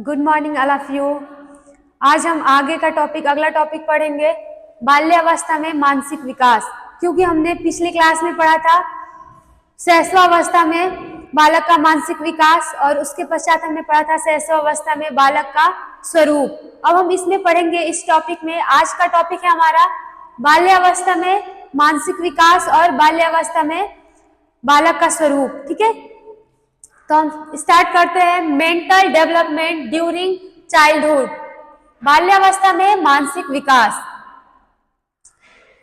Good morning all of you. आज हम आगे का अगला टॉपिक पढ़ेंगे बाल्यावस्था में मानसिक विकास। क्योंकि हमने पिछली क्लास में पढ़ा था शैशवावस्था में बालक का मानसिक विकास और उसके पश्चात हमने पढ़ा था शैशवावस्था में बालक का स्वरूप। अब हम इसमें पढ़ेंगे इस टॉपिक में। आज का टॉपिक है हमारा बाल्यावस्था में मानसिक विकास और बाल्यावस्था में बालक का स्वरूप। ठीक है, तो हम स्टार्ट करते हैं। मेंटल डेवलपमेंट ड्यूरिंग चाइल्डहुड, बाल्यावस्था में मानसिक विकास।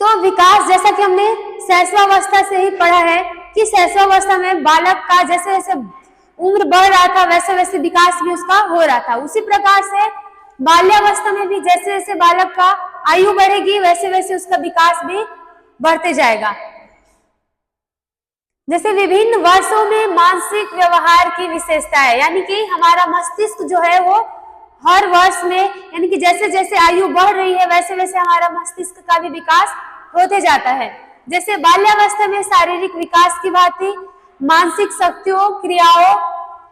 तो विकास जैसा कि हमने शैशवावस्था से ही पढ़ा है कि शैशवावस्था में बालक का जैसे जैसे उम्र बढ़ रहा था वैसे वैसे विकास भी उसका हो रहा था। उसी प्रकार से बाल्यावस्था में भी जैसे जैसे बालक का आयु बढ़ेगी वैसे वैसे उसका विकास भी बढ़ते जाएगा। जैसे विभिन्न वर्षों में मानसिक व्यवहार की विशेषता है, यानी कि हमारा मस्तिष्क जो है वो हर वर्ष में, यानी कि जैसे जैसे आयु बढ़ रही है वैसे वैसे हमारा मस्तिष्क का भी विकास होते जाता है। जैसे बाल्यावस्था में शारीरिक विकास की भांति मानसिक शक्तियों क्रियाओं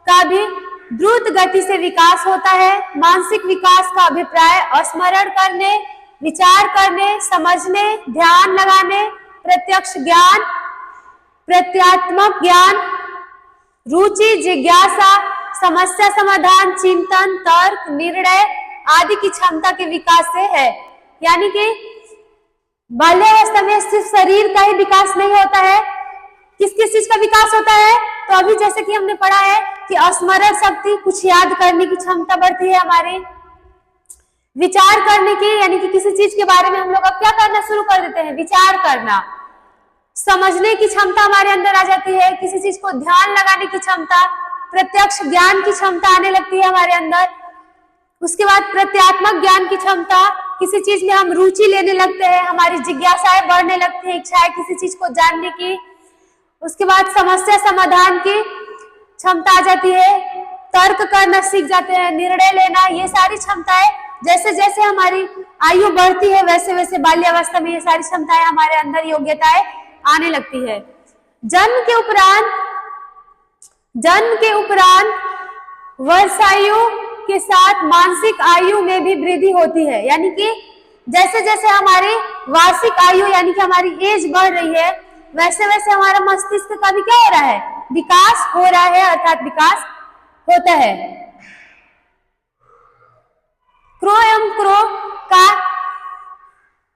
का भी द्रुत गति से विकास होता है। मानसिक विकास का अभिप्राय स्मरण करने, विचार करने, समझने, ध्यान लगाने, प्रत्यक्ष ज्ञान, प्रत्यात्मक ज्ञान, रुचि, जिज्ञासा, समस्या समाधान, चिंतन, तर्क, निर्णय आदि की क्षमता के विकास से है। यानी कि बाल्यावस्था में सिर्फ शरीर का ही विकास नहीं होता है। किस किस चीज का विकास होता है? तो अभी जैसे कि हमने पढ़ा है कि स्मरण शक्ति, कुछ याद करने की क्षमता बढ़ती है हमारी, विचार करने की, यानी कि किसी चीज के बारे में हम लोग अब क्या करना शुरू कर देते हैं, विचार करना। समझने की क्षमता हमारे अंदर आ जाती है, किसी चीज को ध्यान लगाने की क्षमता, प्रत्यक्ष ज्ञान की क्षमता आने लगती है हमारे अंदर। उसके बाद प्रत्यात्मक ज्ञान की क्षमता, किसी चीज में हम रुचि लेने लगते हैं, हमारी जिज्ञासाएं बढ़ने लगती है, इच्छाएं किसी चीज को जानने की। उसके बाद समस्या समाधान की क्षमता आ जाती है, तर्क करना सीख जाते हैं, निर्णय लेना, ये सारी क्षमताएं जैसे जैसे हमारी आयु बढ़ती है वैसे वैसे बाल्यावस्था में ये सारी क्षमताएं हमारे अंदर, योग्यताएं आने लगती है। जन्म के उपरांत वर्षायु के साथ मानसिक आयु में भी वृद्धि होती है। यानी कि जैसे जैसे हमारी वार्षिक आयु यानी कि हमारी एज बढ़ रही है वैसे वैसे हमारा मस्तिष्क का भी क्या हो रहा है, विकास हो रहा है, अर्थात विकास होता है। क्रो एवं क्रो का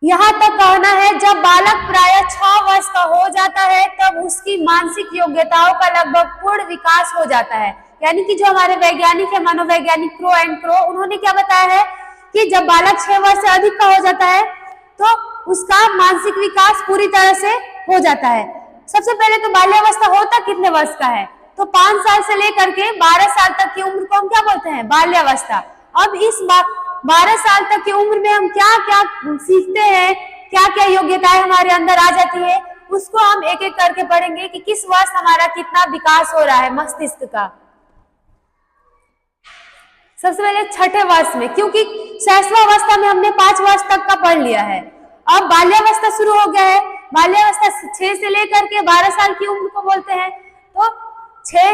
यहाँ तक कहना है जब बालक प्रायः 6 वर्ष का हो जाता है तब उसकी मानसिक योग्यताओं का लगभग पूर्ण विकास हो जाता है। यानी कि जो हमारे वैज्ञानिक है, मनोवैज्ञानिक क्रो एंड क्रो, उन्होंने क्या बताया है कि जब बालक 6 वर्ष से अधिक का हो जाता है तो उसका मानसिक विकास पूरी तरह से हो जाता है। सबसे पहले तो बाल्यावस्था होता कितने वर्ष का है? तो 5 साल से लेकर के 12 साल तक की उम्र को हम क्या बोलते हैं, बाल्यावस्था। अब इस 12 साल तक की उम्र में हम क्या क्या सीखते हैं, क्या क्या योग्यताएं हमारे अंदर आ जाती है, उसको हम एक एक करके पढ़ेंगे कि किस वर्ष हमारा कितना विकास हो रहा है मस्तिष्क का। सबसे पहले 6ठे वर्ष में, क्योंकि शैशवावस्था में हमने 5 वर्ष तक का पढ़ लिया है, अब बाल्यावस्था शुरू हो गया है। बाल्यावस्था 6 से लेकर के 12 साल की उम्र को बोलते हैं। तो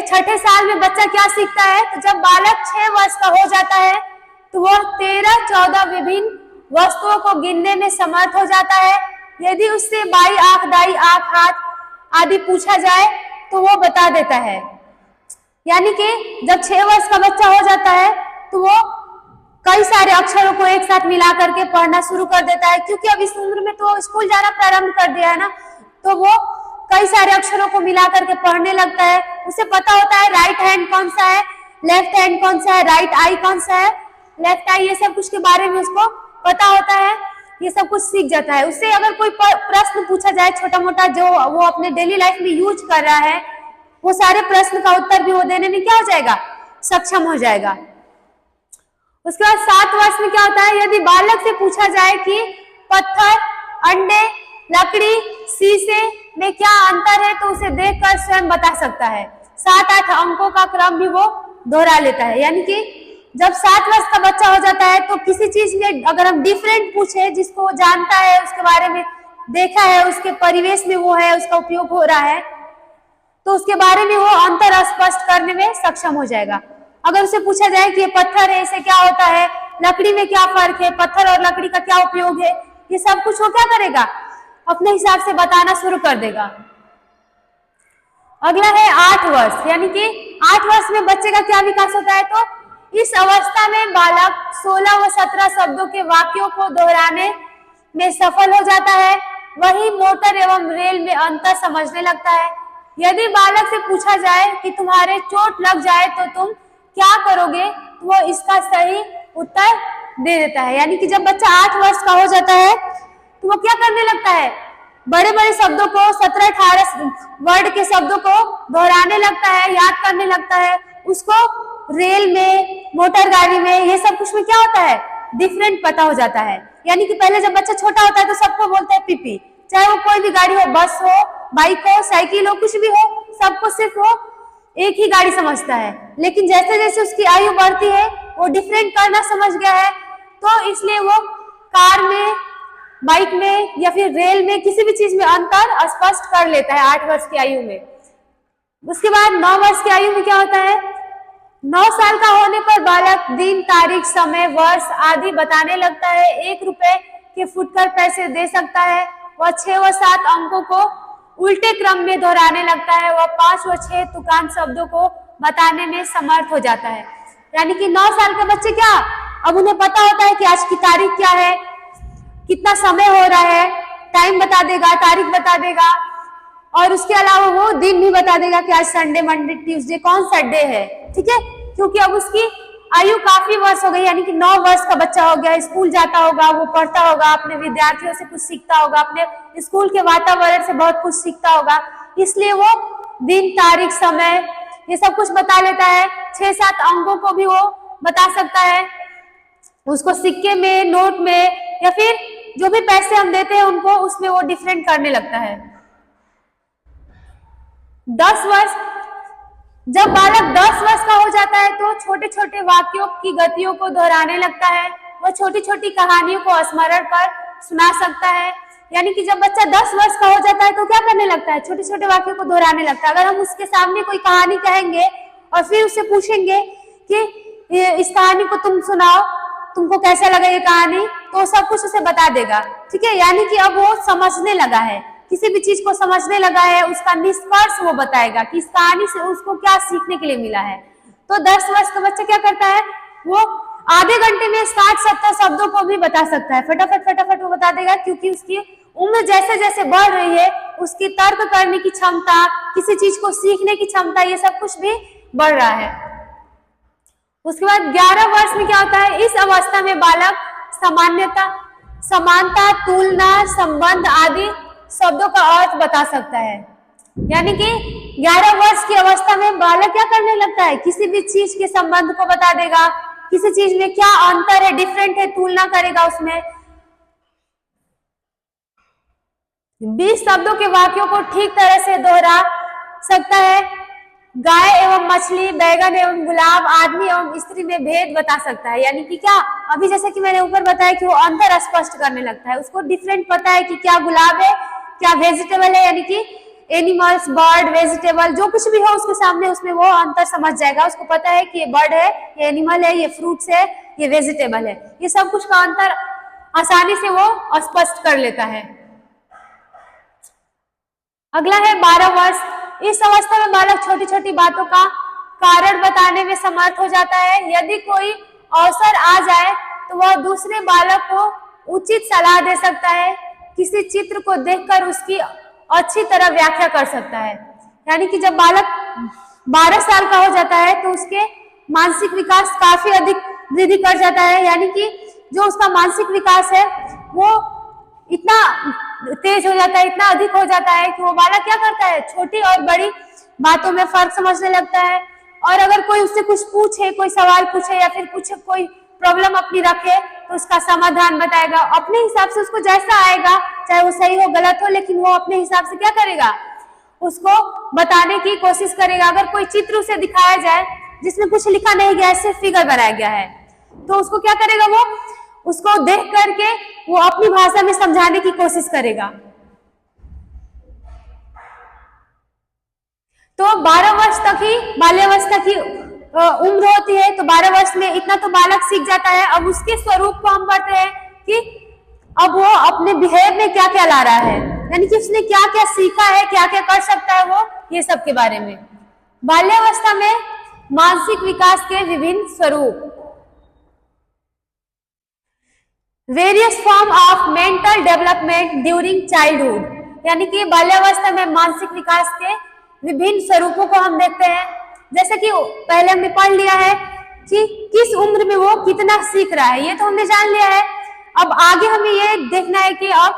6ठे साल में बच्चा क्या सीखता है? तो जब बालक 6 वर्ष का हो जाता है तो वह 13-14 विभिन्न वस्तुओं को गिनने में समर्थ हो जाता है। यदि उससे बाई आंख, दाई आंख, हाथ आदि पूछा जाए तो वो बता देता है। यानी कि जब 6 वर्ष का बच्चा हो जाता है तो वो कई सारे अक्षरों को एक साथ मिला करके पढ़ना शुरू कर देता है, क्योंकि अब इस उम्र में तो स्कूल जाना प्रारंभ कर दिया है ना, तो वो कई सारे अक्षरों को मिला करके पढ़ने लगता है। उसे पता होता है राइट हैंड कौन सा है, लेफ्ट हैंड कौन सा है, राइट आई कौन सा है, लेफ्ट आई, ये सब कुछ के बारे में उसको पता होता है, ये सब कुछ सीख जाता है। उससे अगर कोई प्रश्न पूछा जाए छोटा मोटा जो वो अपने डेली लाइफ में यूज कर रहा है, वो सारे प्रश्न का उत्तर भी वो देने में क्या हो जाएगा, सक्षम हो जाएगा। उसके बाद 7 वर्ष में क्या होता है, यदि बालक से पूछा जाए कि पत्थर, अंडे, लकड़ी, शीशे में क्या अंतर है तो उसे देखकर स्वयं बता सकता है। 7-8 अंकों का क्रम भी वो दोहरा लेता है। यानी कि जब 7 वर्ष का बच्चा हो जाता है तो किसी चीज में अगर हम डिफरेंट पूछे, जिसको वो जानता है, उसके बारे में देखा है, उसके परिवेश में वो है, उसका उपयोग हो रहा है, तो उसके बारे में वो अंतर स्पष्ट करने में सक्षम हो जाएगा। अगर उसे पूछा जाए कि ये पत्थर है, इसे क्या होता है, लकड़ी में क्या फर्क है, पत्थर और लकड़ी का क्या उपयोग है, ये सब कुछ वो क्या करेगा, अपने हिसाब से बताना शुरू कर देगा। अगला है 8 वर्ष, यानी कि 8 वर्ष में बच्चे का क्या विकास होता है, तो इस अवस्था में बालक 16 व 17 शब्दों के वाक्यों को दोहराने में सफल हो जाता है। वही मोटर एवं रेल में अंतर समझने लगता है। यदि बालक से पूछा जाए कि तुम्हारे चोट लग जाए तो तुम क्या करोगे, तो वो इसका सही उत्तर दे देता है। यानी कि जब बच्चा 8 वर्ष का हो जाता है तो वो क्या करने लगता है, बड़े बड़े शब्दों को 17-18 वर्ड के शब्दों को दोहराने लगता है, याद करने लगता है। उसको रेल में, मोटर गाड़ी में, ये सब कुछ में क्या होता है, डिफरेंट पता हो जाता है। यानी कि पहले जब बच्चा छोटा होता है तो सबको बोलता है पीपी, चाहे वो कोई भी गाड़ी हो, बस हो, बाइक हो, साइकिल हो, कुछ भी हो, सबको सिर्फ वो एक ही गाड़ी समझता है। लेकिन जैसे जैसे उसकी आयु बढ़ती है वो डिफरेंट करना समझ गया है, तो इसलिए वो कार में, बाइक में या फिर रेल में, किसी भी चीज में अंतर स्पष्ट कर लेता है 8 वर्ष की आयु में। उसके बाद 9 वर्ष की आयु में क्या होता है, 9 साल का होने पर बालक दिन, तारीख, समय, वर्ष आदि बताने लगता है। 1 रुपए के फुटकर पैसे दे सकता है। वह 6 व 7 अंकों को उल्टे क्रम में दोहराने लगता है। वह 5 व 6 तुकांत शब्दों को बताने में समर्थ हो जाता है। यानी कि 9 साल के बच्चे क्या, अब उन्हें पता होता है कि आज की तारीख क्या है, कितना समय हो रहा है, टाइम बता देगा, तारीख बता देगा, और उसके अलावा वो दिन भी बता देगा कि आज संडे, मंडे, ट्यूसडे कौन सा डे है। ठीक है, क्योंकि अब उसकी आयु काफी वर्ष हो गई, यानी कि 9 वर्ष का बच्चा हो गया, स्कूल जाता होगा, वो पढ़ता होगा, अपने विद्यार्थियों से कुछ सीखता होगा, अपने स्कूल के वातावरण से बहुत कुछ सीखता होगा, इसलिए वो दिन, तारीख, समय ये सब कुछ बता लेता है। 6-7 अंकों को भी वो बता सकता है। उसको सिक्के में, नोट में, या फिर जो भी पैसे हम देते हैं उनको, उसमें वो डिफरेंट करने लगता है। 10 वर्ष, जब बालक 10 वर्ष का हो जाता है तो छोटे छोटे वाक्यों की गतियों को दोहराने लगता है। वह छोटी छोटी कहानियों को स्मरण कर सुना सकता है। यानी कि जब बच्चा 10 वर्ष का हो जाता है तो क्या करने लगता है, छोटे छोटे वाक्यों को दोहराने लगता है। अगर हम उसके सामने कोई कहानी कहेंगे और फिर उससे पूछेंगे कि इस कहानी को तुम सुनाओ, तुमको कैसा लगा ये कहानी, तो सब कुछ उसे बता देगा। ठीक है, यानी कि अब वो समझने लगा है, किसी भी चीज को समझने लगा है, उसका निष्कर्ष वो बताएगा कि इस कहानी से उसको क्या सीखने के लिए मिला है। तो 10 वर्ष का बच्चा क्या करता है, वो आधे घंटे में 60-70 शब्दों को भी बता सकता है, फटाफट फटाफट वो बता देगा, क्योंकि उसकी उम्र जैसे जैसे बढ़ रही है उसकी तर्क करने की क्षमता, किसी चीज को सीखने की क्षमता, ये सब कुछ भी बढ़ रहा है। उसके बाद 11 वर्ष में क्या होता है, इस अवस्था में बालक समानता, तुलना, संबंध आदि शब्दों का अर्थ बता सकता है। यानी कि 11 वर्ष की अवस्था में बालक क्या करने लगता है, किसी भी चीज के संबंध को बता देगा, किसी चीज में क्या अंतर है, डिफरेंट है, तुलना करेगा उसमें। 20 शब्दों के वाक्यों को ठीक तरह से दोहरा सकता है। गाय एवं मछली, बैगन एवं गुलाब, आदमी एवं स्त्री में भेद बता सकता है। यानी कि क्या, अभी जैसे कि मैंने ऊपर बताया कि वो अंतर स्पष्ट करने लगता है, उसको डिफरेंट पता है कि क्या गुलाब है, क्या वेजिटेबल है, यानी कि एनिमल्स, बर्ड, वेजिटेबल, जो कुछ भी हो उसके सामने उसमें वो अंतर समझ जाएगा। उसको पता है कि ये बर्ड है, ये एनिमल है, ये फ्रूट्स है, ये वेजिटेबल है, ये सब कुछ का अंतर आसानी से वो स्पष्ट कर लेता है। अगला है 12 वर्ष। इस अवस्था में बालक छोटी छोटी बातों का कारण बताने में समर्थ हो जाता है। यदि कोई अवसर आ जाए तो वह दूसरे बालक को उचित सलाह दे सकता है, किसी चित्र को देखकर उसकी अच्छी तरह व्याख्या कर सकता है। यानी कि जब बालक 12 साल का हो जाता है तो उसके मानसिक विकास काफी अधिक वृद्धि कर जाता है। यानी कि जो उसका मानसिक विकास है वो इतना तेज हो जाता है, इतना अधिक हो जाता है कि वो बालक क्या करता है, छोटी और बड़ी बातों में फर्क समझने लगता है। और अगर कोई उससे कुछ पूछे, कोई सवाल पूछे या फिर कुछ कोई प्रॉब्लम अपनी रखे तो उसका समाधान बताएगा अपने हिसाब से। उसको जैसा आएगा, चाहे वो सही हो गलत हो, लेकिन वो अपने हिसाब से क्या करेगा, उसको बताने की कोशिश करेगा। अगर कोई चित्र उसे दिखाया जाए जिसमें कुछ लिखा नहीं गया है, सिर्फ फिगर बनाया गया है, तो उसको क्या करेगा, वो उसको देख करके वो अपनी भाषा में समझाने की कोशिश करेगा। तो 12 वर्ष तक ही बाल्यावस्था की उम्र होती है, तो 12 वर्ष में इतना तो बालक सीख जाता है। अब उसके स्वरूप को हम पढ़ते हैं कि अब वो अपने बिहेव में क्या क्या ला रहा है, यानी कि उसने क्या क्या सीखा है, क्या क्या कर सकता है वो, ये सब के बारे में। बाल्यावस्था में मानसिक विकास के विभिन्न स्वरूप। Various form of mental development during childhood, यानी कि बाल्यावस्था में मानसिक विकास के विभिन्न स्वरूपों को हम देखते हैं। जैसे कि पहले हमने पढ़ लिया है कि किस उम्र में वो कितना सीख रहा है, ये तो हमने जान लिया है। अब आगे हमें ये देखना है कि अब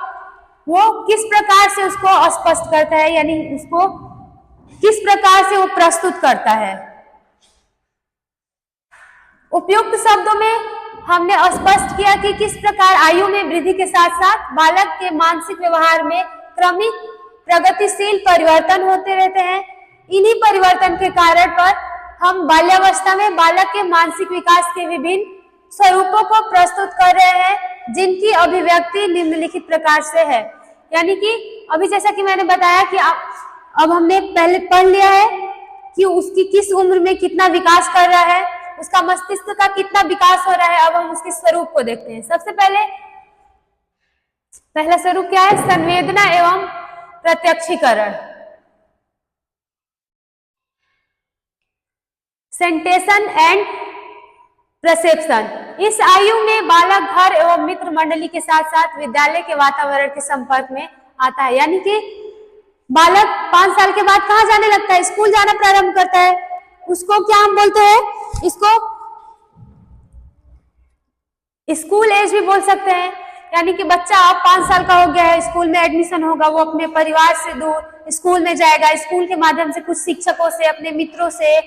वो किस प्रकार से उसको स्पष्ट करता है, यानी उसको किस प्रकार से वो प्रस्तुत करता है। उपयुक्त शब्दों में हमने स्पष्ट किया कि किस प्रकार आयु में वृद्धि के साथ साथ बालक के मानसिक व्यवहार में क्रमिक प्रगतिशील परिवर्तन होते रहते हैं। इन्हीं परिवर्तन के कारण पर हम बाल्यावस्था में बालक के मानसिक विकास के विभिन्न स्वरूपों को प्रस्तुत कर रहे हैं, जिनकी अभिव्यक्ति निम्नलिखित प्रकार से है। यानी कि अभी जैसा कि मैंने बताया कि अब हमने पहले पढ़ लिया है कि उसकी किस उम्र में कितना विकास कर रहा है, उसका मस्तिष्क का कितना विकास हो रहा है। अब हम उसके स्वरूप को देखते हैं। सबसे पहला स्वरूप क्या है? संवेदना एवं प्रत्यक्षीकरण, सेंटेशन एंड परसेप्शन। इस आयु में बालक घर एवं मित्र मंडली के साथ साथ विद्यालय के वातावरण के संपर्क में आता है। यानी कि बालक 5 साल के बाद कहाँ जाने लगता है? स्कूल जाना प्रारंभ करता है। उसको क्या हम बोलते हैं? इसको स्कूल एज भी बोल सकते हैं। यानी कि बच्चा अब 5 साल का हो गया है, स्कूल में एडमिशन होगा, वो अपने परिवार से दूर स्कूल में जाएगा। स्कूल के माध्यम से कुछ शिक्षकों से, अपने मित्रों से,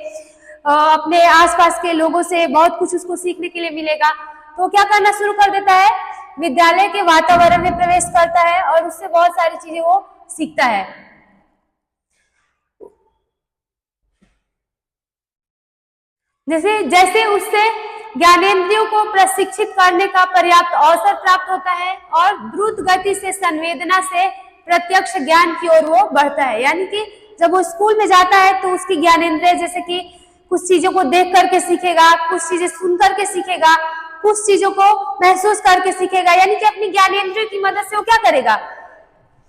अपने आसपास के लोगों से बहुत कुछ उसको सीखने के लिए मिलेगा। तो क्या करना शुरू कर देता है? विद्यालय के वातावरण में प्रवेश करता है और उससे बहुत सारी चीजें वो सीखता है। जैसे उससे ज्ञानेंद्रियों को प्रशिक्षित करने का पर्याप्त अवसर प्राप्त होता है और द्रुत गति से संवेदना से प्रत्यक्ष ज्ञान की ओर वो बढ़ता है। यानी कि जब वो स्कूल में जाता है तो उसकी ज्ञानेंद्रिय जैसे कि कुछ चीजों को देख करके सीखेगा, कुछ चीजें सुन करके सीखेगा, कुछ चीजों को महसूस करके सीखेगा। यानी कि अपनी ज्ञानेंद्रिय की मदद से वो क्या करेगा?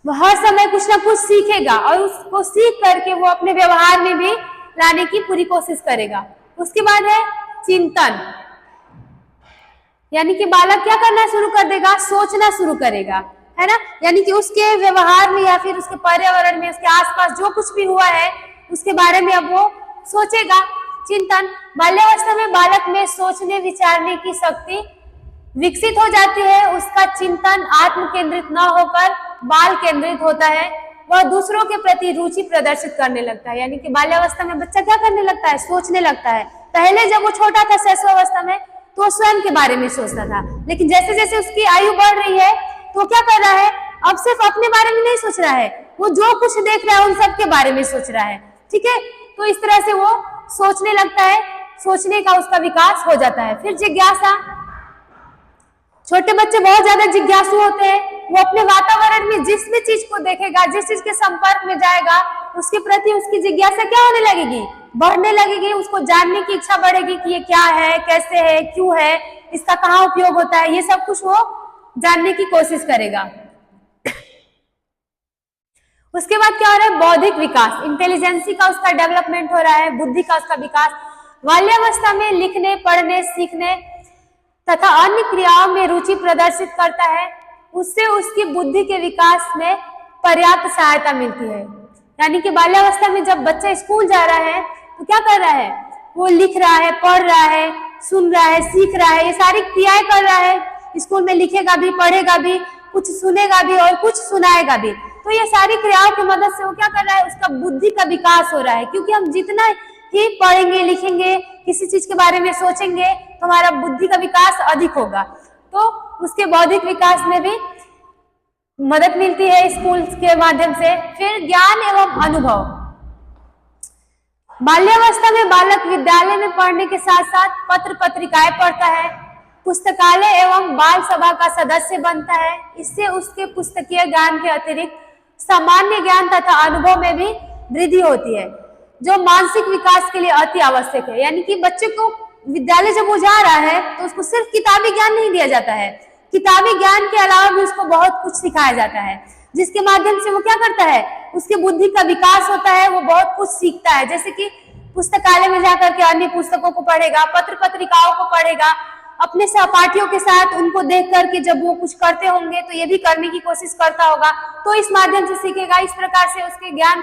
वो हर समय कुछ ना कुछ सीखेगा और उसको सीख करके वो अपने व्यवहार में भी लाने की पूरी कोशिश करेगा। उसके बाद है चिंतन, यानी कि बालक क्या करना शुरू कर देगा? सोचना शुरू करेगा, है ना। यानी कि उसके व्यवहार में या फिर उसके पर्यावरण में, उसके आसपास जो कुछ भी हुआ है उसके बारे में अब वो सोचेगा। चिंतन, बाल्यावस्था में बालक में सोचने विचारने की शक्ति विकसित हो जाती है। उसका चिंतन आत्म केंद्रित न होकर बाल केंद्रित होता है। वह दूसरों के प्रति रुचि प्रदर्शित करने लगता है। यानी कि बाल्यावस्था में बच्चा क्या करने लगता है? सोचने लगता है। पहले जब वो छोटा था शैशवावस्था में तो स्वयं के बारे में सोचता था, लेकिन जैसे जैसे उसकी आयु बढ़ रही है तो क्या कर रहा है? अब सिर्फ अपने बारे में नहीं सोच रहा है, वो जो कुछ देख रहा है उन सब के बारे में सोच रहा है। ठीक है, तो इस तरह से वो सोचने लगता है, सोचने का उसका विकास हो जाता है। फिर जिज्ञासा, छोटे बच्चे बहुत ज्यादा जिज्ञासु होते हैं। वो अपने वातावरण में जिस भी चीज को देखेगा, जिस चीज के संपर्क में जाएगा, उसके प्रति उसकी जिज्ञासा क्या होने लगेगी? बढ़ने लगेगी। उसको जानने की इच्छा बढ़ेगी कि ये क्या है, कैसे है, क्यों है, इसका कहाँ उपयोग होता है, ये सब कुछ वो जानने की कोशिश करेगा। उसके बाद क्या हो रहा है? बौद्धिक विकास, इंटेलिजेंसी का उसका डेवलपमेंट हो रहा है, बुद्धि का उसका विकास। बाल्यावस्था में लिखने, पढ़ने, सीखने तथा अन्य क्रियाओं में रुचि प्रदर्शित करता है। उससे उसकी बुद्धि के विकास में पर्याप्त सहायता मिलती है। यानी कि बाल्यावस्था में जब बच्चा स्कूल जा रहा है तो क्या कर रहा है? वो लिख रहा है, पढ़ रहा है, सुन रहा है, सीख रहा है, ये सारी क्रियाएं कर रहा है। स्कूल में लिखेगा भी, पढ़ेगा भी, कुछ सुनेगा भी और कुछ सुनाएगा भी। तो ये सारी क्रियाओं की मदद से वो क्या कर रहा है? उसका बुद्धि का विकास हो रहा है। क्योंकि हम जितना ही पढ़ेंगे, लिखेंगे, किसी चीज के बारे में सोचेंगे तो हमारा बुद्धि का विकास अधिक होगा। तो उसके बौद्धिक विकास में भी मदद मिलती है स्कूल के माध्यम से। फिर ज्ञान एवं अनुभव, बाल्यावस्था में बालक विद्यालय में पढ़ने के साथ साथ पत्र पत्रिकाएं पढ़ता है, पुस्तकालय एवं बाल सभा का सदस्य बनता है। इससे उसके पुस्तकीय ज्ञान के अतिरिक्त सामान्य ज्ञान तथा अनुभव में भी वृद्धि होती है। जो मानसिक विकास के लिए अति आवश्यक है। यानी कि बच्चे को विद्यालय जब वो जा रहा है तो उसको सिर्फ किताबी ज्ञान नहीं दिया जाता है, किताबी ज्ञान के अलावा भी उसको बहुत कुछ सिखाया जाता है, जिसके माध्यम से वो क्या करता है, उसके बुद्धि का विकास होता है, वो बहुत कुछ सीखता है। जैसे कि पुस्तकालय में जाकर के अन्य पुस्तकों को पढ़ेगा, पत्र पत्रिकाओं को पढ़ेगा, अपने सहपाठियों के साथ उनको देख करके जब वो कुछ करते होंगे तो ये भी करने की कोशिश करता होगा, तो इस माध्यम से सीखेगा। इस प्रकार से उसके ज्ञान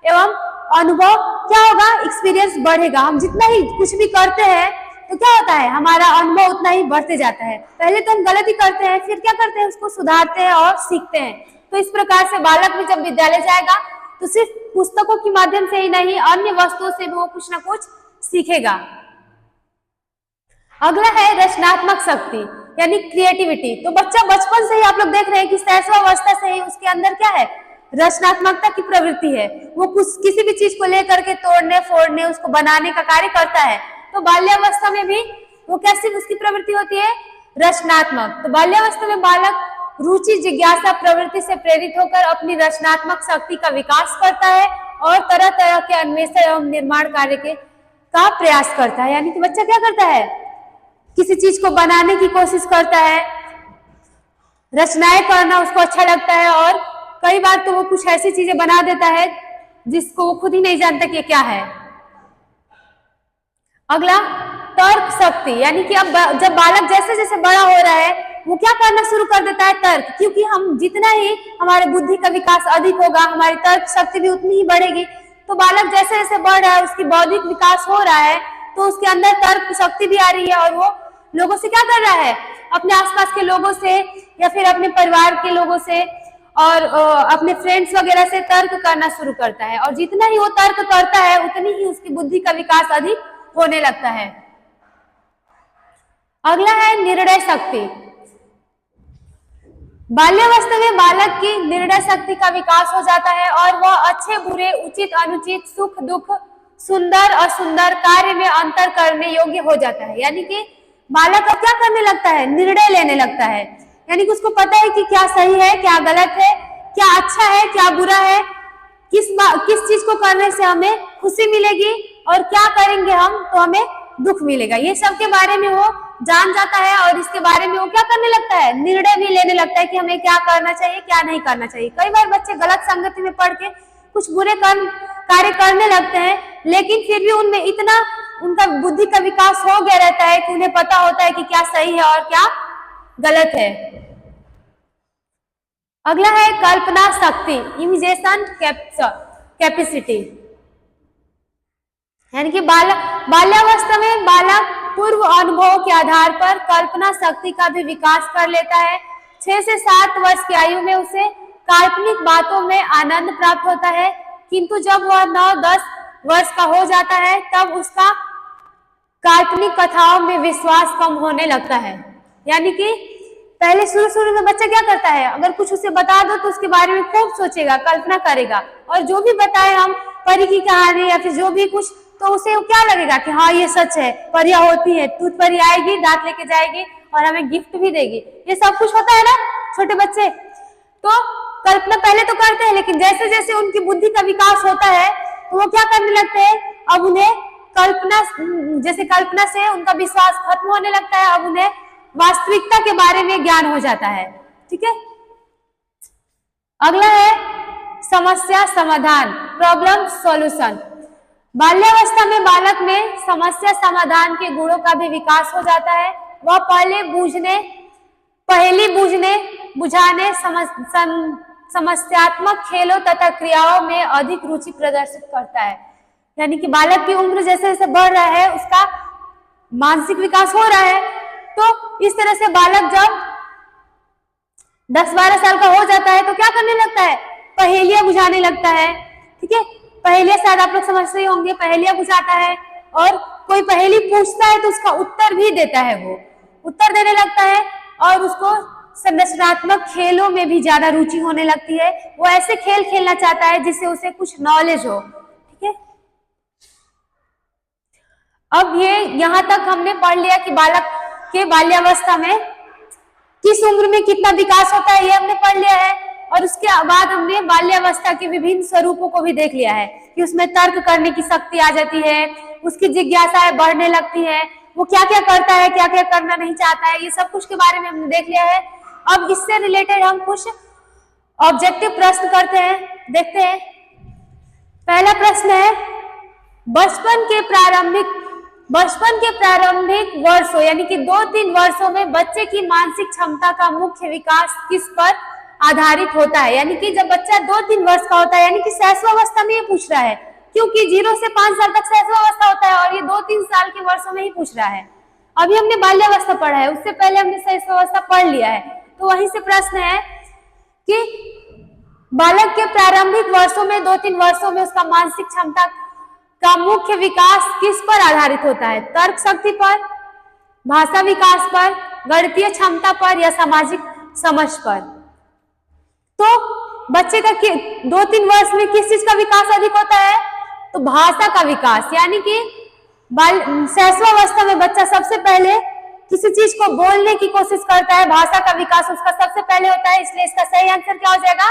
एवं अनुभव क्या होगा, एक्सपीरियंस बढ़ेगा। हम जितना ही कुछ भी करते हैं तो क्या होता है, हमारा अनुभव उतना ही बढ़ते जाता है। पहले तो हम गलती करते हैं, फिर क्या करते हैं, उसको सुधारते हैं और सीखते हैं। तो इस प्रकार से बालक भी जब विद्यालय जाएगा तो सिर्फ पुस्तकों के माध्यम से ही नहीं, अन्य वस्तुओं से भी वो कुछ ना कुछ सीखेगा। अगला है रचनात्मक शक्ति यानी क्रिएटिविटी। तो बच्चा बचपन से ही आप लोग देख रहे हैं कि शैशवावस्था से ही उसके अंदर क्या है, रचनात्मकता की प्रवृत्ति है। वो कुछ किसी भी चीज को लेकर के तोड़ने फोड़ने, उसको बनाने का कार्य करता है। तो बाल्यावस्था में भी वो कैसी उसकी प्रवृत्ति होती है, रचनात्मक। तो बाल्यावस्था में बालक रुचि जिज्ञासा प्रवृत्ति से प्रेरित होकर अपनी रचनात्मक शक्ति का विकास करता है और तरह तरह के अन्वेषण एवं निर्माण कार्य का प्रयास करता है। यानी कि बच्चा क्या करता है, किसी चीज को बनाने की कोशिश करता है, रचनाएं करना उसको अच्छा लगता है, और कई बार तो वो कुछ ऐसी चीजें बना देता है जिसको वो खुद ही नहीं जानता कि क्या है। अगला तर्क शक्ति, यानी कि अब जब बालक जैसे जैसे बड़ा हो रहा है वो क्या करना शुरू कर देता है, तर्क। क्योंकि हम जितना ही हमारे बुद्धि का विकास अधिक होगा, हमारी तर्क शक्ति भी उतनी ही बढ़ेगी। तो बालक जैसे जैसे बढ़ रहा है, उसकी बौद्धिक विकास हो रहा है, तो उसके अंदर तर्क शक्ति भी आ रही है, और वो लोगों से क्या कर रहा है, अपने आसपास के लोगों से या फिर अपने परिवार के लोगों से और अपने फ्रेंड्स वगैरह से तर्क करना शुरू करता है। और जितना ही वो तर्क करता है उतनी ही उसकी बुद्धि का विकास अधिक होने लगता है। अगला है निर्णय शक्ति। बाल्यावस्था में बालक की निर्णय शक्ति का विकास हो जाता है और वह अच्छे बुरे, उचित अनुचित, सुख दुख, सुंदर असुंदर कार्य में अंतर करने योग्य हो जाता है। यानी कि बालक अब क्या करने लगता है, निर्णय लेने लगता है। यानी कि उसको पता है कि क्या सही है, क्या गलत है, क्या अच्छा है, क्या बुरा है, किस चीज को करने से हमें खुशी मिलेगी और क्या करेंगे हम तो हमें दुख मिलेगा। ये सब के बारे में वो जान जाता है और इसके बारे में वो क्या करने लगता है, निर्णय भी लेने लगता है कि हमें क्या करना चाहिए, क्या नहीं करना चाहिए। कई बार बच्चे गलत संगति में पढ़ के कुछ बुरे कार्य करने लगते हैं, लेकिन फिर भी उनमें इतना उनका बुद्धि का विकास हो गया रहता है कि उन्हें पता होता है कि क्या सही है और क्या गलत है। अगला है कल्पना शक्ति, इमेजिनेशन कैपेसिटी। यानी कि बाल्यावस्था में बालक पूर्व अनुभव के आधार पर कल्पना शक्ति का भी विकास कर लेता है। 6 से 7 वर्ष की आयु में उसे काल्पनिक बातों में आनंद प्राप्त होता है, किंतु जब वह 9-10 वर्ष का हो जाता है तब उसका काल्पनिक कथाओं में विश्वास कम होने लगता है। यानी कि पहले शुरू में बच्चा क्या करता है, अगर कुछ उसे बता दो तो उसके बारे में खूब सोचेगा, कल्पना करेगा, और जो भी बताए हम परी की कहानी या फिर जो भी कुछ, तो उसे क्या लगेगा कि हाँ ये सच है, परियां होती है, टूथ परी आएगी, दांत लेके जाएगी और हमें गिफ्ट भी देगी। ये सब कुछ होता है ना छोटे बच्चे। तो कल्पना पहले तो करते हैं, लेकिन जैसे जैसे उनकी बुद्धि का विकास होता है तो वो क्या करने लगते हैं, अब उन्हें कल्पना से उनका विश्वास खत्म होने लगता है, अब उन्हें वास्तविकता के बारे में ज्ञान हो जाता है। ठीक है। अगला है समस्या समाधान, प्रॉब्लम सॉल्यूशन। बाल्यावस्था में बालक में समस्या समाधान के गुणों का भी विकास हो जाता है। वह पहेली बुझाने, समस्यात्मक खेलों तथा क्रियाओं में अधिक रुचि प्रदर्शित करता है। यानी कि बालक की उम्र जैसे जैसे बढ़ रहा है, उसका मानसिक विकास हो रहा है, तो इस तरह से बालक जब 10-12 साल का हो जाता है तो क्या करने लगता है, पहेलियां बुझाने लगता है। ठीक है, पहेलियां शायद आप लोग समझते ही होंगे, पहेलियां बुझाता है और कोई पहेली पूछता है तो उसका उत्तर भी देता है, वो उत्तर देने लगता है और उसको संरचनात्मक खेलों में भी ज्यादा रुचि होने लगती है। वो ऐसे खेल खेलना चाहता है जिससे उसे कुछ नॉलेज हो। ठीक है, अब यहाँ तक हमने पढ़ लिया कि बालक के बाल्यावस्था में किस उम्र में कितना विकास होता है, ये हमने पढ़ लिया है। और उसके बाद हमने बाल्यावस्था के विभिन्न स्वरूपों को भी देख लिया है कि उसमें तर्क करने की शक्ति आ जाती है, उसकी जिज्ञासाएं बढ़ने लगती है, वो क्या क्या करता है, क्या क्या करना नहीं चाहता है, ये सब कुछ के बारे में हमने देख लिया है। अब इससे रिलेटेड हम कुछ ऑब्जेक्टिव प्रश्न करते हैं, देखते हैं। पहला प्रश्न है, बचपन के प्रारंभिक वर्षों यानी कि 2-3 वर्षों में बच्चे की मानसिक क्षमता का मुख्य विकास किस पर आधारित होता है। यानी कि जब बच्चा 2-3 वर्ष का होता है, यानी कि शैशवावस्था में ये पूछ रहा है, क्योंकि 0 से 5 साल तक शैशवावस्था होता है और ये 2-3 साल के वर्षों में ही पूछ रहा है। अभी हमने बाल्यावस्था पढ़ा है, उससे पहले हमने शैशवावस्था पढ़ लिया है, तो वहीं से प्रश्न है कि बालक के प्रारंभिक वर्षों में 2-3 वर्षों में उसका मानसिक क्षमता का मुख्य विकास किस पर आधारित होता है। तर्क शक्ति पर, भाषा विकास पर, गणितीय क्षमता पर या सामाजिक समझ पर। तो बच्चे का 2-3 वर्ष में किस चीज का विकास अधिक होता है, तो भाषा का विकास। यानी कि शैशवावस्था में बच्चा सबसे पहले किसी चीज को बोलने की कोशिश करता है, भाषा का विकास उसका सबसे पहले होता है, इसलिए इसका सही आंसर क्या हो जाएगा,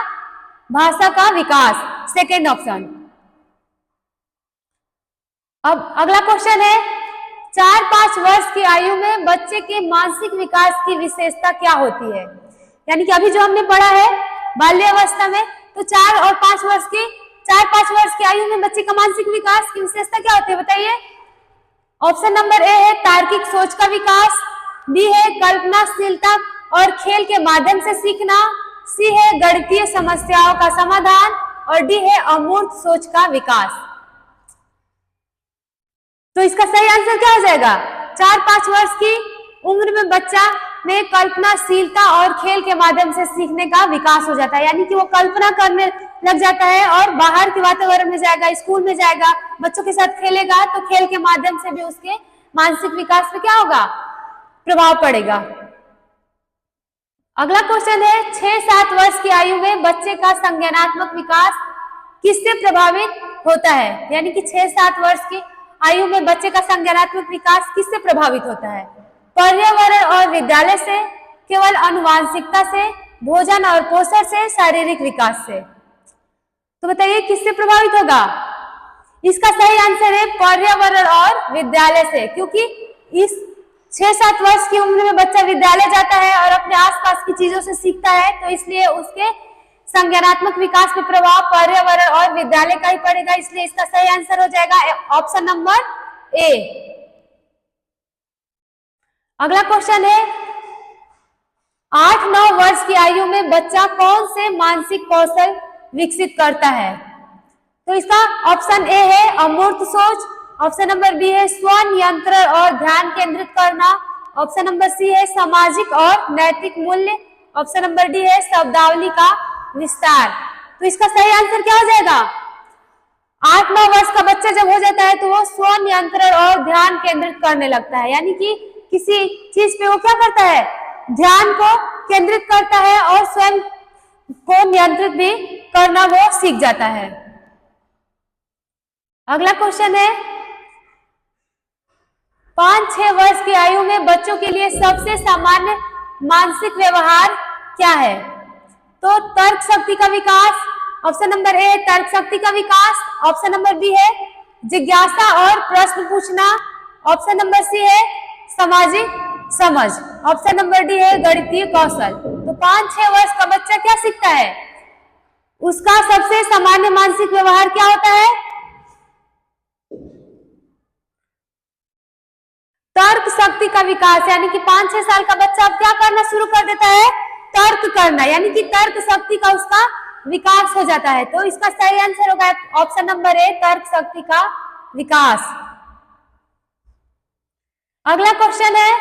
भाषा का विकास, सेकेंड ऑप्शन। अब अगला क्वेश्चन है, 4-5 वर्ष की आयु में बच्चे के मानसिक विकास की विशेषता क्या होती है। यानी कि अभी जो हमने पढ़ा है बाल्यावस्था में, तो 4 और 5 वर्ष की आयु में बच्चे का मानसिक विकास की विशेषता क्या होती है, बताइए। ऑप्शन नंबर ए है तार्किक सोच का विकास, बी है कल्पनाशीलता और खेल के माध्यम से सीखना, सी है गणितीय समस्याओं का समाधान और डी है अमूर्त सोच का विकास। तो इसका सही आंसर क्या हो जाएगा, 4-5 वर्ष की उम्र में बच्चा में कल्पनाशीलता और खेल के माध्यम से सीखने का विकास हो जाता है। यानी कि वो कल्पना करने लग जाता है और बाहर के वातावरण में जाएगा, स्कूल में जाएगा, बच्चों के साथ खेलेगा, तो खेल के माध्यम से भी उसके मानसिक विकास पे क्या होगा, प्रभाव पड़ेगा। अगला क्वेश्चन है, 6-7 वर्ष की आयु में बच्चे का संज्ञानात्मक विकास किससे प्रभावित होता है। यानी कि 6-7 वर्ष की आयु में बच्चे का संज्ञानात्मक विकास किससे प्रभावित होता है, पर्यावरण और विद्यालय से, केवल आनुवांशिकता से, भोजन और पोषण से, शारीरिक विकास से। तो बताइए किससे प्रभावित होगा। इसका सही आंसर है पर्यावरण और विद्यालय से, क्योंकि इस 6-7 वर्ष की उम्र में बच्चा विद्यालय जाता है और अपने आसपास की चीजों से सीखता है, तो इसलिए उसके संज्ञानात्मक विकास में प्रभाव पर्यावरण और विद्यालय का ही पड़ेगा, इसलिए इसका सही आंसर हो जाएगा ऑप्शन नंबर ए। अगला क्वेश्चन है, 8-9 वर्ष की आयु में बच्चा कौन से मानसिक कौशल विकसित करता है। तो इसका ऑप्शन ए है अमूर्त सोच, ऑप्शन नंबर बी है स्व नियंत्रण और ध्यान केंद्रित करना, ऑप्शन नंबर सी है सामाजिक और नैतिक मूल्य, ऑप्शन नंबर डी है शब्दावली का विस्तार। तो इसका सही आंसर क्या हो जाएगा, 8-9 वर्ष का बच्चा जब हो जाता है तो वो स्व नियंत्रण और ध्यान केंद्रित करने लगता है। यानी कि किसी चीज पे वो क्या करता है, ध्यान को केंद्रित करता है और स्वयं को नियंत्रित भी करना वो सीख जाता है। अगला क्वेश्चन है, 5-6 वर्ष की आयु में बच्चों के लिए सबसे सामान्य मानसिक व्यवहार क्या है। तो तर्क शक्ति का विकास, ऑप्शन नंबर ए तर्क शक्ति का विकास, ऑप्शन नंबर बी है जिज्ञासा और प्रश्न पूछना, ऑप्शन नंबर सी है सामाजिक समझ, ऑप्शन नंबर डी है गणितीय कौशल। तो 5-6 वर्ष का बच्चा क्या सीखता है, उसका सबसे सामान्य मानसिक व्यवहार क्या होता है, तर्क शक्ति का विकास। यानी कि 5-6 साल का बच्चा अब क्या करना शुरू कर देता है, तर्क करना, यानी कि तर्क शक्ति का उसका विकास हो जाता है। तो इसका सही आंसर होगा ऑप्शन नंबर ए तर्क शक्ति का विकास। अगला क्वेश्चन है,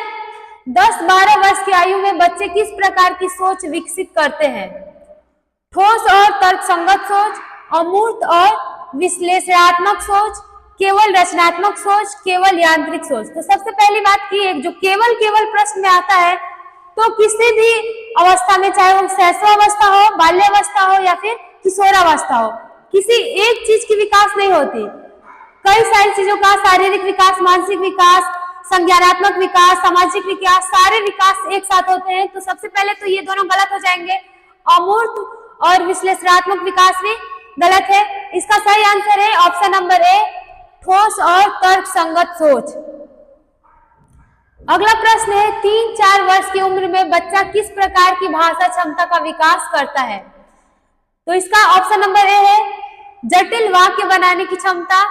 10-12 वर्ष की आयु में बच्चे किस प्रकार की सोच विकसित करते हैं। ठोस और तर्कसंगत सोच, अमूर्त और विश्लेषणात्मक सोच, केवल रचनात्मक सोच, केवल यांत्रिक सोच। तो सबसे पहली बात की एक जो केवल प्रश्न में आता है, तो किसी भी अवस्था में, चाहे वो शैशवावस्था हो, बाल्यावस्था हो या फिर किशोरावस्था हो, किसी एक चीज की विकास नहीं होती, कई सारी चीजों का शारीरिक विकास, मानसिक विकास, संज्ञानात्मक विकास, सामाजिक विकास, सारे विकास एक साथ होते हैं। तो सबसे पहले तो ये दोनों गलत हो जाएंगे। अमूर्त और विश्लेषणात्मक विकास भी गलत है। इसका सही आंसर है ऑप्शन नंबर ए, ठोस और तर्क संगत सोच। अगला प्रश्न है 3-4 वर्ष की उम्र में बच्चा किस प्रकार की भाषा क्षमता का विकास करता है? तो इसका ऑप्शन नंबर ए है जटिल वाक्य बनाने की क्षमता,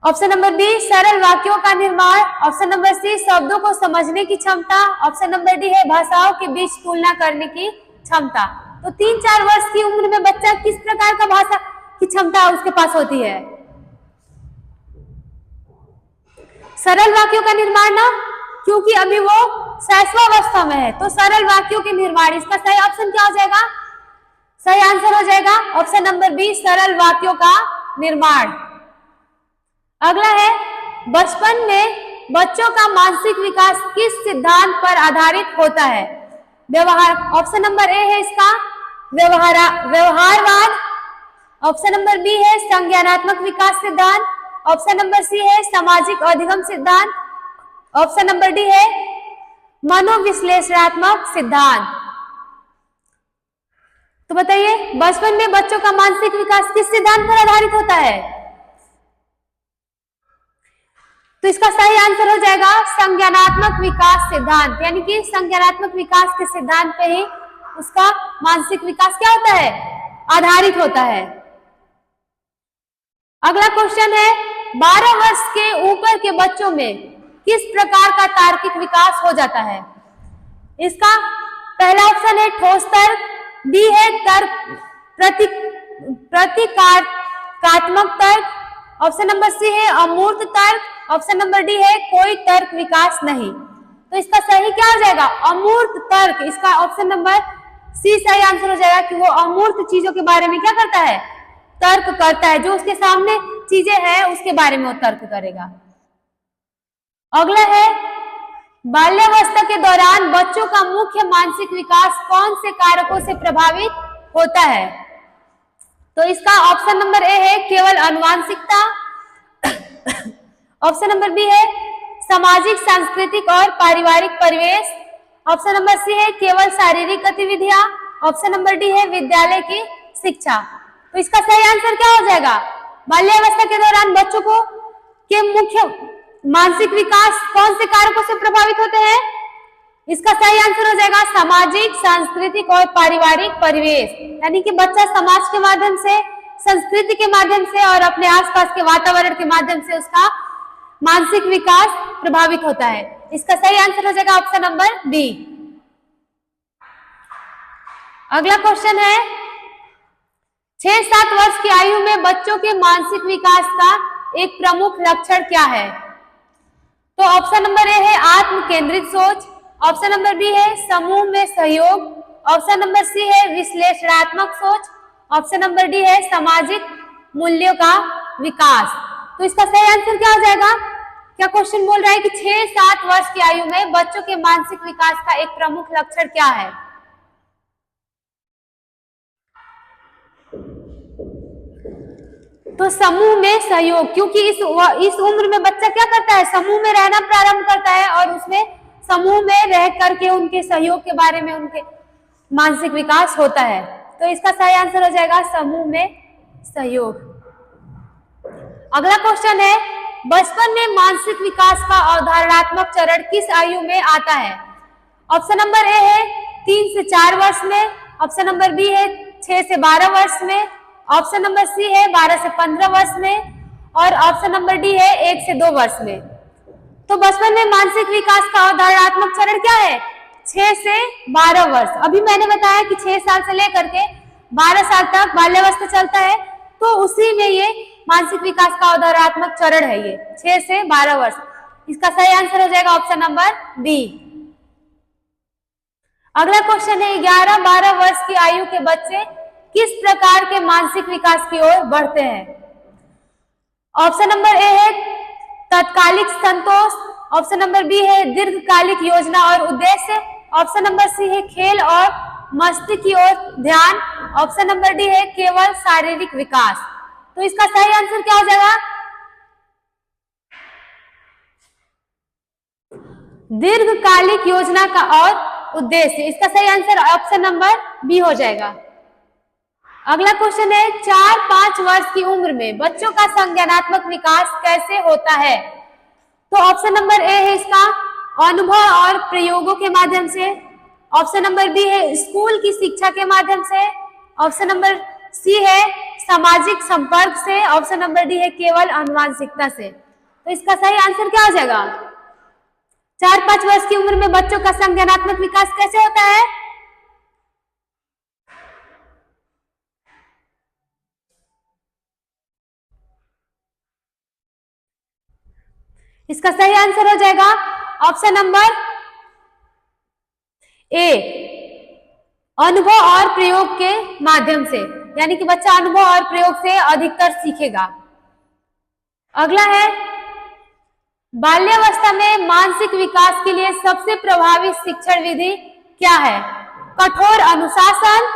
ऑप्शन नंबर बी सरल वाक्यों का निर्माण, ऑप्शन नंबर सी शब्दों को समझने की क्षमता, ऑप्शन नंबर डी है भाषाओं के बीच तुलना करने की क्षमता। तो 3-4 वर्ष की उम्र में बच्चा किस प्रकार का भाषा की क्षमता उसके पास होती है? सरल वाक्यों का निर्माण ना, क्योंकि अभी वो शैशवावस्था में है, तो सरल वाक्यों के निर्माण। इसका सही ऑप्शन क्या हो जाएगा? सही आंसर हो जाएगा ऑप्शन नंबर बी सरल वाक्यों का निर्माण। अगला है बचपन में बच्चों का मानसिक विकास किस सिद्धांत पर आधारित होता है? व्यवहार, ऑप्शन नंबर ए है इसका व्यवहारवाद, ऑप्शन नंबर बी है संज्ञानात्मक विकास सिद्धांत, ऑप्शन नंबर सी है सामाजिक अधिगम सिद्धांत, ऑप्शन नंबर डी है मनोविश्लेषणात्मक सिद्धांत। तो बताइए बचपन में बच्चों का मानसिक विकास किस सिद्धांत पर आधारित होता है? तो इसका सही आंसर हो जाएगा संज्ञानात्मक विकास सिद्धांत, यानी कि संज्ञानात्मक विकास के सिद्धांत पे ही उसका मानसिक विकास क्या होता है? आधारित होता है। अगला क्वेश्चन है 12 वर्ष के ऊपर के बच्चों में किस प्रकार का तार्किक विकास हो जाता है? इसका पहला ऑप्शन है ठोस तर्क, बी है तर्क प्रतीकात्मक तर्क, ऑप्शन नंबर सी है अमूर्त तर्क, ऑप्शन नंबर डी है कोई तर्क विकास नहीं। तो इसका सही क्या हो जाएगा? अमूर्त तर्क। इसका ऑप्शन नंबर सी सही आंसर हो जाएगा कि वो अमूर्त चीजों के बारे में क्या करता है? तर्क करता है। जो उसके सामने चीजें हैं उसके बारे में वो तर्क करेगा। अगला है बाल्यावस्था के दौरान बच्चों का मुख्य मानसिक विकास कौन से कारकों से प्रभावित होता है? तो इसका ऑप्शन नंबर ए है केवल आनुवांशिकता, ऑप्शन नंबर बी है सामाजिक सांस्कृतिक और पारिवारिक परिवेश, ऑप्शन नंबर सी है केवल शारीरिक गतिविधियां, ऑप्शन नंबर डी है विद्यालय की शिक्षा। तो इसका सही आंसर क्या हो जाएगा? बाल्यावस्था के दौरान बच्चों को के मुख्य मानसिक विकास कौन से कारकों से प्रभावित होते हैं? इसका सही आंसर हो जाएगा सामाजिक सांस्कृतिक और पारिवारिक परिवेश, यानी कि बच्चा समाज के माध्यम से, संस्कृति के माध्यम से और अपने आसपास के वातावरण के माध्यम से उसका मानसिक विकास प्रभावित होता है। इसका सही आंसर हो जाएगा ऑप्शन नंबर बी। अगला क्वेश्चन है 6-7 वर्ष की आयु में बच्चों के मानसिक विकास का एक प्रमुख लक्षण क्या है? तो ऑप्शन नंबर ए है आत्म केंद्रित सोच, ऑप्शन नंबर बी है समूह में सहयोग, ऑप्शन नंबर सी है विश्लेषणात्मक सोच, ऑप्शन नंबर डी है सामाजिक मूल्यों का विकास। तो इसका सही आंसर क्या हो जाएगा? क्या क्वेश्चन बोल रहा है कि 6-7 वर्ष की आयु में बच्चों के मानसिक विकास का एक प्रमुख लक्षण क्या है? तो समूह में सहयोग, क्योंकि इस उम्र में बच्चा क्या करता है? समूह में रहना प्रारंभ करता है और उसमें समूह में रह करके उनके सहयोग के बारे में उनके मानसिक विकास होता है। तो इसका सही आंसर हो जाएगा समूह में सहयोग। अगला क्वेश्चन है बचपन में मानसिक विकास का अवधारणात्मक चरण किस आयु में आता है? ऑप्शन नंबर ए है 3 से 4 वर्ष में, ऑप्शन नंबर बी है 6 से 12 वर्ष में, ऑप्शन नंबर सी है 12 से 15 वर्ष में और ऑप्शन नंबर डी है 1 से 2 वर्ष में। तो बचपन में मानसिक विकास का अवधारणात्मक चरण क्या है? 6 से 12 वर्ष। अभी मैंने बताया कि 6 साल से लेकर के 12 साल तक बाल्यावस्था चलता है, तो उसी में ये मानसिक विकास का अवधारणात्मक चरण है, ये 6 से 12 वर्ष। इसका सही आंसर हो जाएगा ऑप्शन नंबर बी। अगला क्वेश्चन है 11-12 वर्ष की आयु के बच्चे किस प्रकार के मानसिक विकास की ओर बढ़ते हैं? ऑप्शन नंबर ए है तत्कालिक संतोष, ऑप्शन नंबर बी है दीर्घकालिक योजना और उद्देश्य, ऑप्शन नंबर सी है खेल और मस्ती की ओर ध्यान, ऑप्शन नंबर डी है केवल शारीरिक विकास। तो इसका सही आंसर क्या हो जाएगा? दीर्घकालिक योजना का और उद्देश्य। इसका सही आंसर ऑप्शन नंबर बी हो जाएगा। अगला क्वेश्चन है 4-5 वर्ष की उम्र में बच्चों का संज्ञानात्मक विकास कैसे होता है? तो ऑप्शन नंबर ए है इसका अनुभव और प्रयोगों के माध्यम से, ऑप्शन नंबर बी है स्कूल की शिक्षा के माध्यम से, ऑप्शन नंबर सी है सामाजिक संपर्क से, ऑप्शन नंबर डी है केवल आनुवंशिकता से। तो इसका सही आंसर क्या हो जाएगा? 4-5 वर्ष की उम्र में बच्चों का संज्ञानात्मक विकास कैसे होता है? इसका सही आंसर हो जाएगा ऑप्शन नंबर ए अनुभव और प्रयोग के माध्यम से, यानी कि बच्चा अनुभव और प्रयोग से अधिकतर सीखेगा। अगला है बाल्यावस्था में मानसिक विकास के लिए सबसे प्रभावी शिक्षण विधि क्या है? कठोर अनुशासन,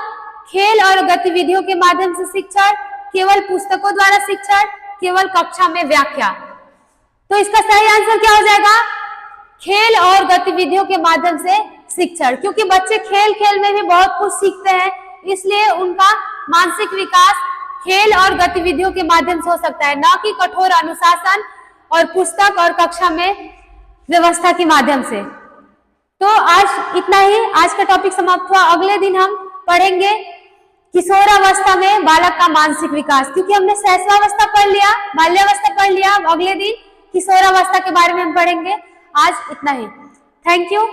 खेल और गतिविधियों के माध्यम से शिक्षण, केवल पुस्तकों द्वारा शिक्षण, केवल कक्षा में व्याख्या। तो इसका सही आंसर क्या हो जाएगा? खेल और गतिविधियों के माध्यम से शिक्षण, क्योंकि बच्चे खेल खेल में भी बहुत कुछ सीखते हैं, इसलिए उनका मानसिक विकास खेल और गतिविधियों के माध्यम से हो सकता है, ना कि कठोर अनुशासन और पुस्तक और कक्षा में व्यवस्था के माध्यम से। तो आज इतना ही, आज का टॉपिक समाप्त हुआ। अगले दिन हम पढ़ेंगे किशोरावस्था में बालक का मानसिक विकास, क्योंकि हमने शैशवावस्था पढ़ लिया, बाल्यावस्था पढ़ लिया, अगले दिन किशोरावस्था के बारे में हम पढ़ेंगे। आज इतना ही, थैंक यू।